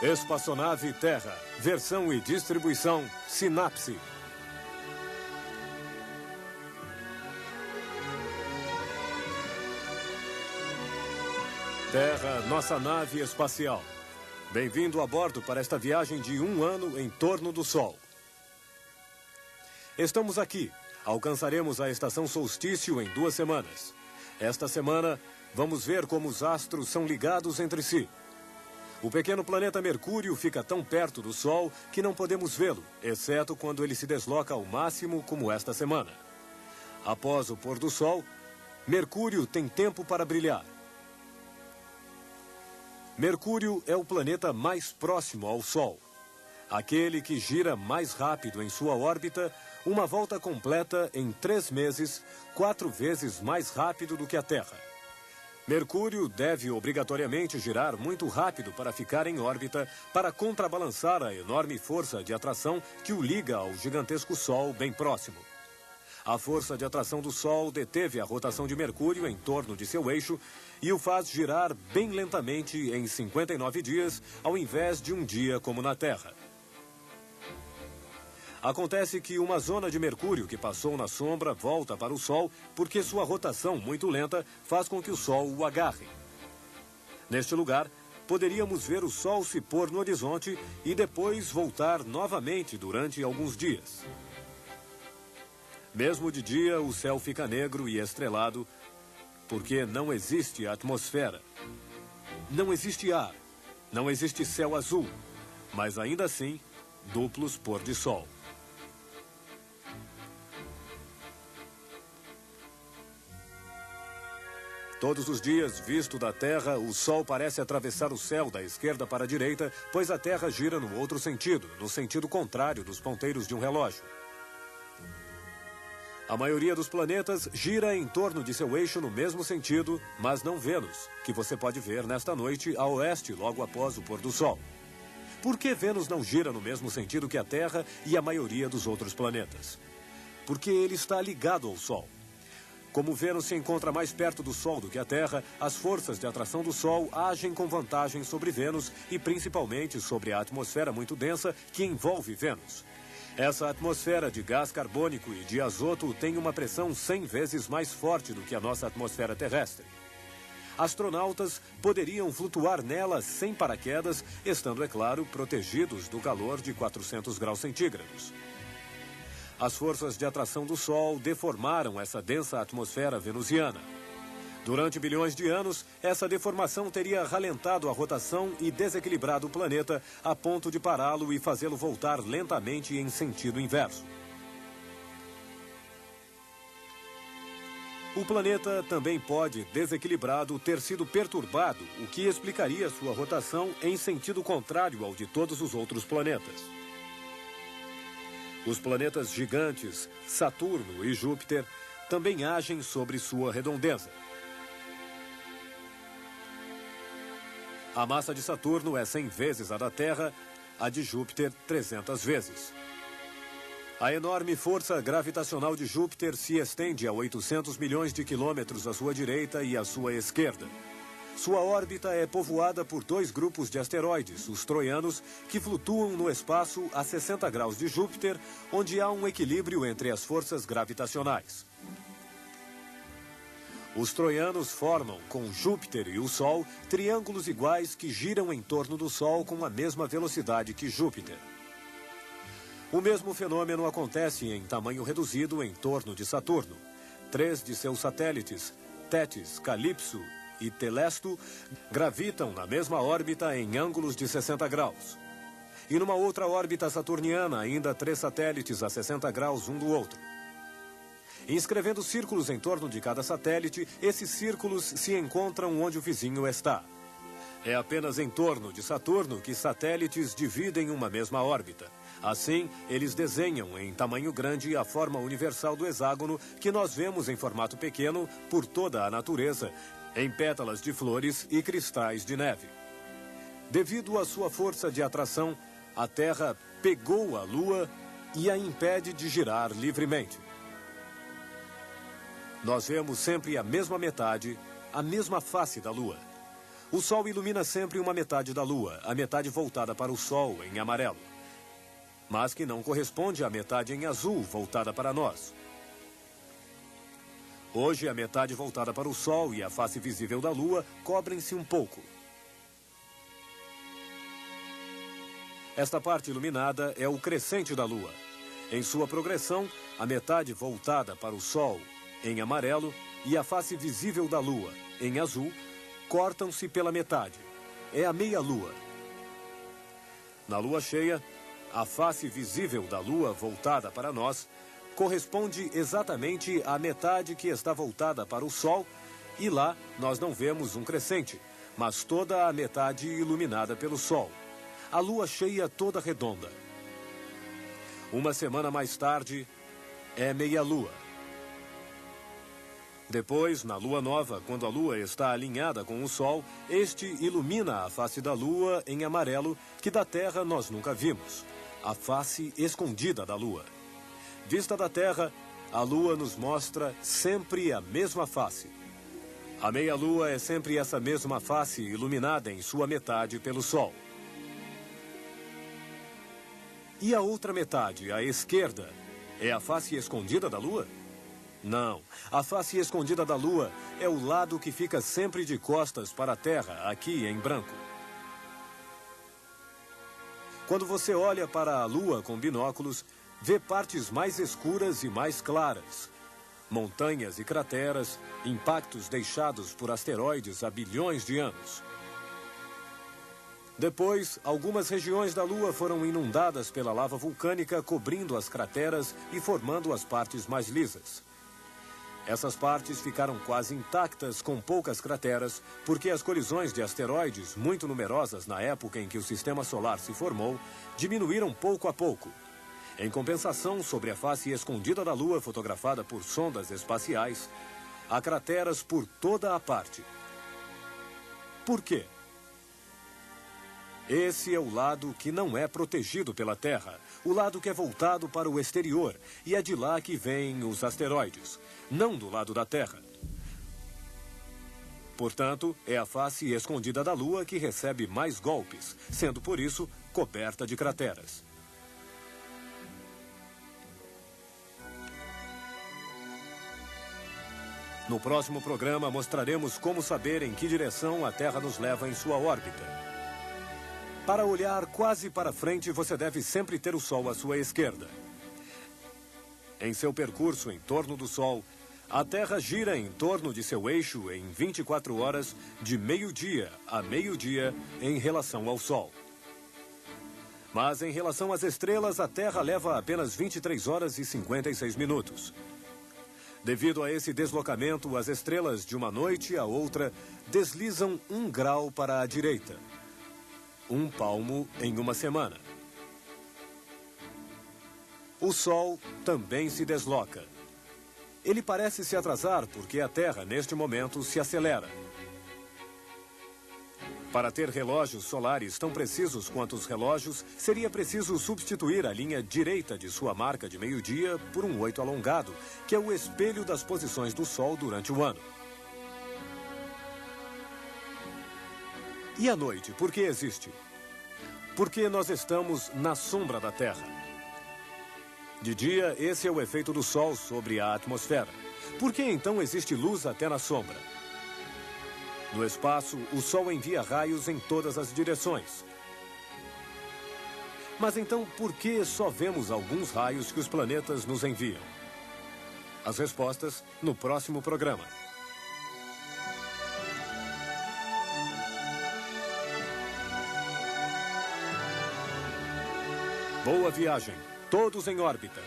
Espaçonave Terra, versão e distribuição Sinapse. Terra, nossa nave espacial. Bem-vindo a bordo para esta viagem de 1 ano em torno do Sol. Estamos aqui. Alcançaremos a estação solstício em 2 semanas. Esta semana, vamos ver como os astros são ligados entre si. O pequeno planeta Mercúrio fica tão perto do Sol que não podemos vê-lo, exceto quando ele se desloca ao máximo, como esta semana. Após o pôr do Sol, Mercúrio tem tempo para brilhar. Mercúrio é o planeta mais próximo ao Sol. Aquele que gira mais rápido em sua órbita, uma volta completa em 3 meses, 4 vezes mais rápido do que a Terra. Mercúrio deve obrigatoriamente girar muito rápido para ficar em órbita, para contrabalançar a enorme força de atração que o liga ao gigantesco Sol bem próximo. A força de atração do Sol deteve a rotação de Mercúrio em torno de seu eixo e o faz girar bem lentamente em 59 dias, ao invés de um dia como na Terra. Acontece que uma zona de Mercúrio que passou na sombra volta para o Sol porque sua rotação muito lenta faz com que o Sol o agarre. Neste lugar, poderíamos ver o Sol se pôr no horizonte e depois voltar novamente durante alguns dias. Mesmo de dia, o céu fica negro e estrelado porque não existe atmosfera. Não existe ar, não existe céu azul, mas ainda assim, duplos pôr de sol. Todos os dias, visto da Terra, o Sol parece atravessar o céu da esquerda para a direita, pois a Terra gira no outro sentido, no sentido contrário dos ponteiros de um relógio. A maioria dos planetas gira em torno de seu eixo no mesmo sentido, mas não Vênus, que você pode ver nesta noite a oeste logo após o pôr do Sol. Por que Vênus não gira no mesmo sentido que a Terra e a maioria dos outros planetas? Porque ele está ligado ao Sol. Como Vênus se encontra mais perto do Sol do que a Terra, as forças de atração do Sol agem com vantagem sobre Vênus e principalmente sobre a atmosfera muito densa que envolve Vênus. Essa atmosfera de gás carbônico e de azoto tem uma pressão 100 vezes mais forte do que a nossa atmosfera terrestre. Astronautas poderiam flutuar nela sem paraquedas, estando, é claro, protegidos do calor de 400 graus centígrados. As forças de atração do Sol deformaram essa densa atmosfera venusiana. Durante bilhões de anos, essa deformação teria ralentado a rotação e desequilibrado o planeta a ponto de pará-lo e fazê-lo voltar lentamente em sentido inverso. O planeta também pode, desequilibrado, ter sido perturbado, o que explicaria sua rotação em sentido contrário ao de todos os outros planetas. Os planetas gigantes, Saturno e Júpiter, também agem sobre sua redondeza. A massa de Saturno é 100 vezes a da Terra, a de Júpiter 300 vezes. A enorme força gravitacional de Júpiter se estende a 800 milhões de quilômetros à sua direita e à sua esquerda. Sua órbita é povoada por 2 grupos de asteroides, os troianos, que flutuam no espaço a 60 graus de Júpiter, onde há um equilíbrio entre as forças gravitacionais. Os troianos formam, com Júpiter e o Sol, triângulos iguais que giram em torno do Sol com a mesma velocidade que Júpiter. O mesmo fenômeno acontece em tamanho reduzido em torno de Saturno. 3 de seus satélites, Tétis, Calipso e Telesto, gravitam na mesma órbita em ângulos de 60 graus. E numa outra órbita saturniana, ainda 3 satélites a 60 graus um do outro. Inscrevendo círculos em torno de cada satélite, esses círculos se encontram onde o vizinho está. É apenas em torno de Saturno que satélites dividem uma mesma órbita. Assim, eles desenham em tamanho grande a forma universal do hexágono que nós vemos em formato pequeno por toda a natureza, em pétalas de flores e cristais de neve. Devido à sua força de atração, a Terra pegou a Lua e a impede de girar livremente. Nós vemos sempre a mesma metade, a mesma face da Lua. O Sol ilumina sempre uma metade da Lua, a metade voltada para o Sol, em amarelo, mas que não corresponde à metade em azul, voltada para nós. Hoje, a metade voltada para o Sol e a face visível da Lua cobrem-se um pouco. Esta parte iluminada é o crescente da Lua. Em sua progressão, a metade voltada para o Sol, em amarelo, e a face visível da Lua, em azul, cortam-se pela metade. É a meia-lua. Na lua cheia, a face visível da Lua voltada para nós corresponde exatamente à metade que está voltada para o Sol, e lá nós não vemos um crescente, mas toda a metade iluminada pelo Sol. A lua cheia toda redonda. Uma semana mais tarde, é meia-lua. Depois, na lua nova, quando a lua está alinhada com o Sol, este ilumina a face da lua em amarelo, que da Terra nós nunca vimos. A face escondida da lua. Vista da Terra, a lua nos mostra sempre a mesma face. A meia-lua é sempre essa mesma face iluminada em sua metade pelo Sol. E a outra metade, a esquerda, é a face escondida da lua? Não. A face escondida da Lua é o lado que fica sempre de costas para a Terra, aqui em branco. Quando você olha para a Lua com binóculos, vê partes mais escuras e mais claras. Montanhas e crateras, impactos deixados por asteroides há bilhões de anos. Depois, algumas regiões da Lua foram inundadas pela lava vulcânica, cobrindo as crateras e formando as partes mais lisas. Essas partes ficaram quase intactas, com poucas crateras, porque as colisões de asteroides, muito numerosas na época em que o Sistema Solar se formou, diminuíram pouco a pouco. Em compensação, sobre a face escondida da Lua, fotografada por sondas espaciais, há crateras por toda a parte. Por quê? Esse é o lado que não é protegido pela Terra, o lado que é voltado para o exterior, e é de lá que vêm os asteroides, não do lado da Terra. Portanto, é a face escondida da Lua que recebe mais golpes, sendo por isso coberta de crateras. No próximo programa mostraremos como saber em que direção a Terra nos leva em sua órbita. Para olhar quase para frente, você deve sempre ter o Sol à sua esquerda. Em seu percurso em torno do Sol, a Terra gira em torno de seu eixo em 24 horas, de meio-dia a meio-dia, em relação ao Sol. Mas em relação às estrelas, a Terra leva apenas 23 horas e 56 minutos. Devido a esse deslocamento, as estrelas de uma noite a outra deslizam 1 grau para a direita. 1 palmo em uma semana. O Sol também se desloca. Ele parece se atrasar porque a Terra, neste momento, se acelera. Para ter relógios solares tão precisos quanto os relógios, seria preciso substituir a linha direita de sua marca de meio-dia por um 8 alongado, que é o espelho das posições do Sol durante o ano. E a noite, por que existe? Porque nós estamos na sombra da Terra. De dia, esse é o efeito do Sol sobre a atmosfera. Por que então existe luz até na sombra? No espaço, o Sol envia raios em todas as direções. Mas então, por que só vemos alguns raios que os planetas nos enviam? As respostas no próximo programa. Boa viagem, todos em órbita.